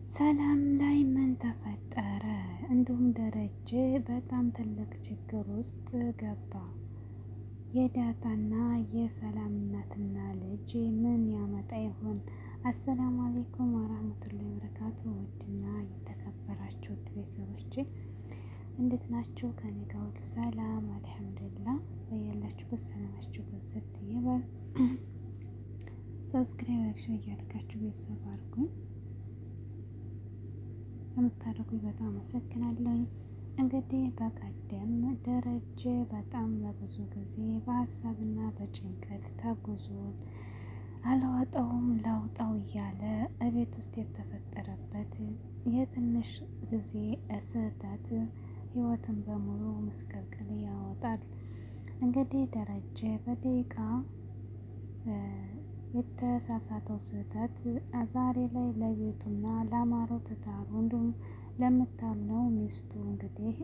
ሰላም ላይ ምን ተፈጠረ? እንዲሁም ደረጀ በጣም ትልቅ ችግር ውስጥ ገባ። የዳጣና የሰላም እናትና ልጅ ምን ያመጣ ይሆን? አሰላሙ አሌይኩም ወራህመቱላሂ ወበረካቱ። ውድና የተከበራችሁ ቤተሰቦቼ እንዴት ናችሁ? ከኔ ጋር ሁሉ ሰላም አልሐምዱሊላህ። በያላችሁበት ሰላማችሁ በዘት ይበል። ሰብስክራይብ እያደረጋችሁ ቤተሰብ አድርጉኝ። የምታደርጉኝ በጣም አመሰግናለሁ። እንግዲህ በቀደም ደረጀ በጣም ለብዙ ጊዜ በሀሳብና በጭንቀት ተጉዞ አለወጣውም ለውጣው እያለ እቤት ውስጥ የተፈጠረበት የትንሽ ጊዜ ስህተት ህይወትን በሙሉ ምስቅልቅል ያወጣል። እንግዲህ ደረጀ በደቂቃ የተሳሳተው ስህተት ዛሬ ላይ ለቤቱና ለአማረው ትዳሩ እንዲሁም ለምታምነው ሚስቱ እንግዲህ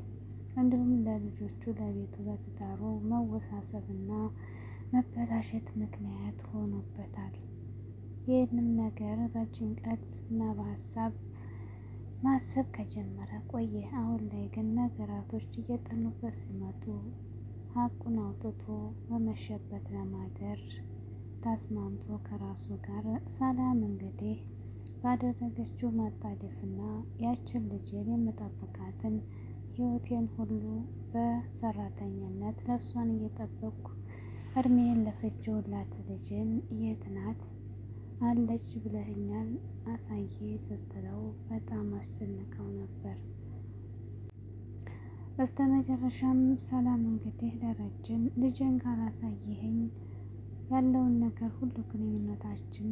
እንዲሁም ለልጆቹ ለቤቱ ለትዳሩ መወሳሰብና መበላሸት ምክንያት ሆኖበታል። ይህንም ነገር በጭንቀት እና በሀሳብ ማሰብ ከጀመረ ቆየ። አሁን ላይ ግን ነገራቶች እየጠኑበት ሲመጡ ሀቁን አውጥቶ በመሸበት ለማደር ተስማምቶ ከራሱ ጋር ሰላም እንግዲህ ባደረገችው ማጣደፍና ያችን ልጅን የምጠብቃትን ህይወቴን ሁሉ በሰራተኝነት ለእሷን እየጠበቅኩ እድሜን ለፈጀውላት ልጅን የት ናት አለች ብለህኛል አሳየ ስትለው በጣም አስጨንቀው ነበር። በስተመጨረሻም ሰላም እንግዲህ ደረጀን ልጅን ካላሳየኸኝ ያለውን ነገር ሁሉ ግንኙነታችን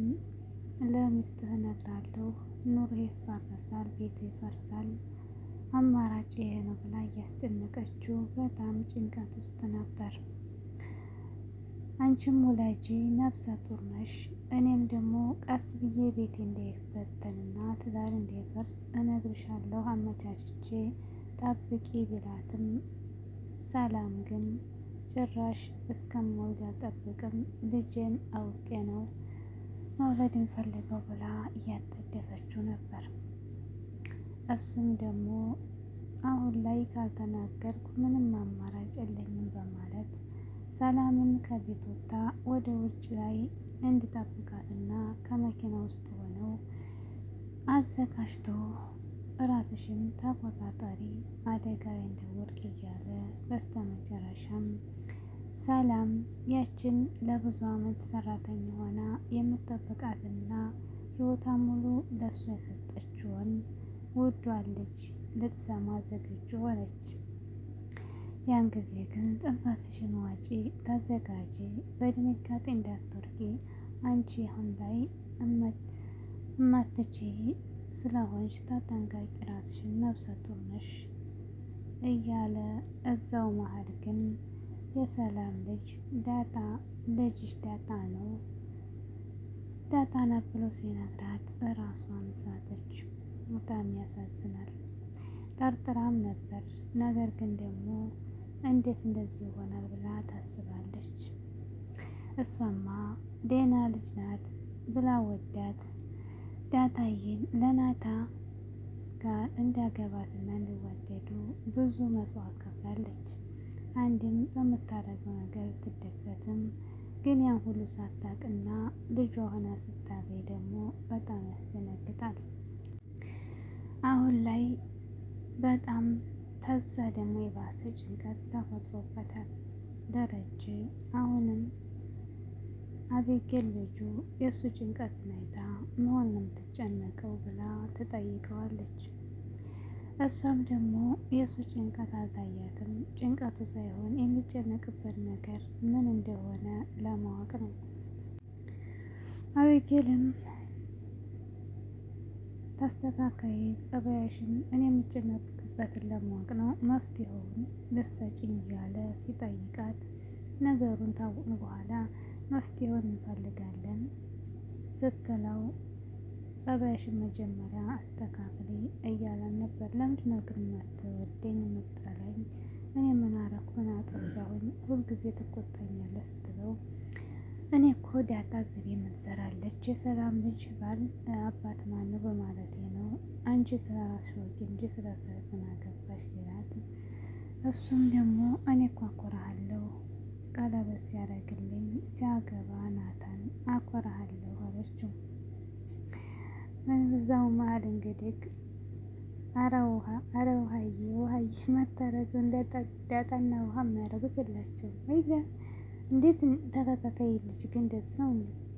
ለሚስትህ እነግራለሁ፣ ኑሮ ይፋረሳል፣ ቤት ይፈርሳል፣ አማራጭ ይሄ ነው ብላ እያስጨነቀችው በጣም ጭንቀት ውስጥ ነበር። አንቺም ውለጂ ነፍሰ ጡር ነሽ፣ እኔም ደግሞ ቀስ ብዬ ቤቴ እንዳይበተንና ትዳር እንዳይፈርስ እነግርሻለሁ አመቻችቼ ጠብቂ ቢላትም ሰላም ግን ጭራሽ እስከምወልድ አልጠብቅም፣ ልጄን አውቄ ነው መውለድ እንፈልገው ብላ እያጠደፈችው ነበር። እሱም ደግሞ አሁን ላይ ካልተናገርኩ ምንም አማራጭ የለኝም በማለት ሰላምን ከቤት ወጥታ ወደ ውጭ ላይ እንዲጠብቃትና ከመኪና ውስጥ ሆነው አዘጋጅቶ ራስሽን ተቆጣጣሪ አደጋ ላይ እንዳትወድቂ እያለ በስተመጨረሻም ሰላም ያችን ለብዙ አመት ሰራተኛ ሆና የምትጠብቃትና ህይወቷ ሙሉ ለእሷ የሰጠችውን ውዷን ልጅ ልትሰማ ዝግጁ ሆነች። ያን ጊዜ ግን ትንፋስሽን ዋጪ፣ ተዘጋጂ፣ በድንጋጤ እንዳትወድቂ፣ አንቺ አሁን ላይ እማትችይ ስለሆንሽ ተጠንቀቂ፣ ራስሽን ነፍሰ ጡር ነሽ እያለ እዛው መሀል ግን የሰላም ልጅ ዳጣ ልጅሽ ዳጣ ነው ዳጣ ናት ብሎ ሲነግራት እራሷን ሳተች። በጣም ያሳዝናል። ጠርጥራም ነበር፣ ነገር ግን ደግሞ እንዴት እንደዚህ ይሆናል ብላ ታስባለች። እሷማ ደህና ልጅ ናት ብላ ወዳት ዳጣዬን ለናታ ጋር እንዲያገባትና እንዲዋደዱ ብዙ መስዋዕት ከፍላለች። አንድም በምታደርገው ነገር ትደሰትም፣ ግን ያን ሁሉ ሳታቅና ልጇ ሆና ስታገኝ ደግሞ በጣም ያስደነግጣል። አሁን ላይ በጣም ተዛ ደግሞ የባሰ ጭንቀት ተፈጥሮበታል። ደረጀ አሁንም አቤጌል ልጁ የእሱ ጭንቀት ናይታ መሆን ነው የምትጨነቀው ብላ ትጠይቀዋለች። እሷም ደግሞ የእሱ ጭንቀት አልታያትም። ጭንቀቱ ሳይሆን የሚጨነቅበት ነገር ምን እንደሆነ ለማወቅ ነው። አቤጌልም ታስተካካይ ጸባያሽን እኔ የምጨነቅበትን ለማወቅ ነው መፍትሄውን ልትሰጪኝ እያለ ሲጠይቃት ነገሩን ታወቅን በኋላ መፍትሄውን እንፈልጋለን ስትለው ጸባይሽን መጀመሪያ አስተካክሊ እያለን ነበር። ለምንድነው ግን የማትወደኝ የምትጠላኝ? እኔ ምን አረኩ? ምን አጠፋሁኝ? ሁልጊዜ ትቆጣኛለህ ስትለው እኔ እኮ ዳጣ ዝቤ ምን ትሰራለች? የሰላም ልጅ ባል አባት ማነው በማለቴ ነው። አንቺ ስለ ራስሽ ወቂ እንጂ ስለ ሰው ምን አገባሽ ሲላት፣ እሱም ደግሞ እኔ እኮ አኮራሃለሁ ቀለበት ሲያደርግልኝ ሲያገባ ናታን አኮራሃለሁ አለችው። እዛው መሀል እንግዲህ አረ ውሃዬ መታረቅ ዳጣና ውሃ የሚያደርጉት የላቸውም ወይ? እንዴት ተከታታይ ልጅ ግን ደስ ነው።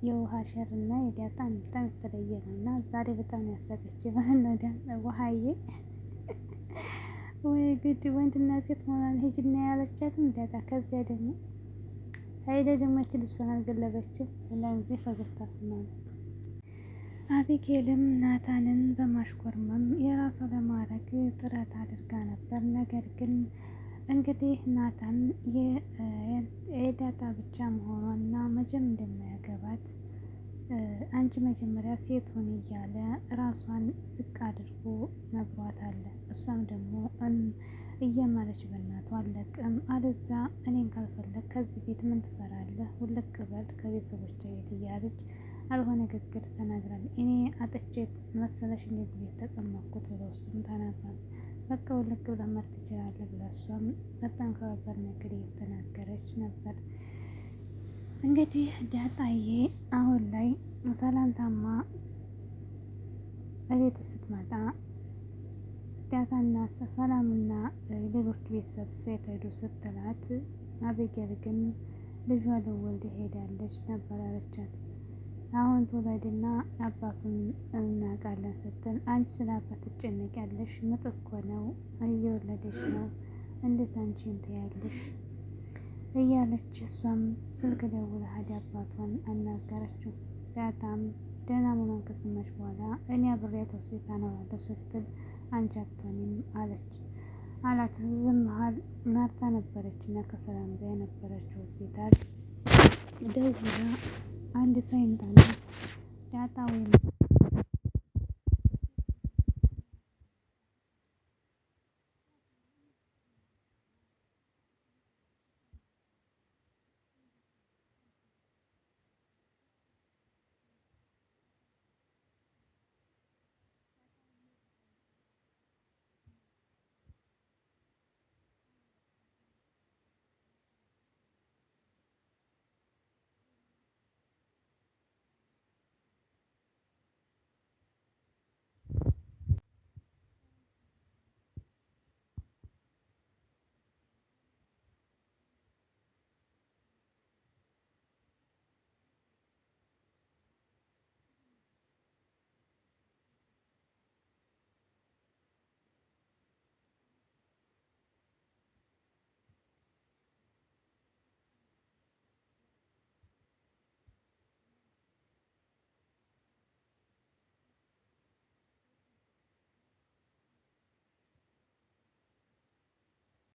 የውሃ ሸር እና የዳጣ በጣም የተለየ ነው እና ዛሬ በጣም ያሳቀች ማለት ነው ውሃዬ። ወይ ግድ ወንድና ሴት መሆኗን ሂጂና ያለቻትም ዳጣ። ከዚያ ደግሞ ሀይሌ ደግሞ ያቺ ልብሷን አልገለበችም እና ጊዜ ፈገግታ ስማል። አቢጌልም ናታንን በማሽኮርመም የራሷ ለማድረግ ጥረት አድርጋ ነበር። ነገር ግን እንግዲህ ናታን የዳጣ ብቻ መሆኗና መቼም እንደማያገባት አንቺ መጀመሪያ ሴት ሆን እያለ ራሷን ዝቅ አድርጎ ነግሯታል። እሷም ደግሞ እየማለች በእናቷ አለቅም አለዛ እኔን ካልፈለግ ከዚህ ቤት ምን ትሰራለህ? ውልቅ በል ከቤተሰቦች ቤት እያለች አልሆነ ንግግር ተናግራል። እኔ አጥቼ መሰለሽ እንደዚህ ቤት ተቀመጥኩት ብሎ እሱም ተናግሯል። በቃ ውልቅ ብለህ መር ትችላለህ ብላ እሷም በጣም ከባድ ነገር እየተናገረች ነበር። እንግዲህ ዳጣዬ አሁን ላይ ሰላምታማ እቤት ውስጥ ስትመጣ ዳጣና ሰላምና ሌሎች ቤተሰብ ሴት ሄዱ ስትላት፣ አቢጌል ግን ልጇ ልወልድ ሄዳለች ነበር አለቻት። አሁን ትውለድና አባቱን እናውቃለን ስትል፣ አንቺ ስለ አባት ትጨነቂያለሽ? ምጥ እኮ ነው እየወለደች ነው እንዴት አንቺ እንትን ያለሽ እያለች እሷም ስልክ ደውላ ሄዳ አባቷን አናገረችው። ዳጣም ደህና መሆኗን ከሰማች በኋላ እኔ አብሬያት ሆስፒታል እኖራለሁ ስትል፣ አንቺ አትሆኒም አላት። ዝም መሀል ናርታ ነበረች እና ከሰላም ጋር የነበረችው ሆስፒታል ደውላ አንድ ሰው ይምጣና ዳጣ ወይም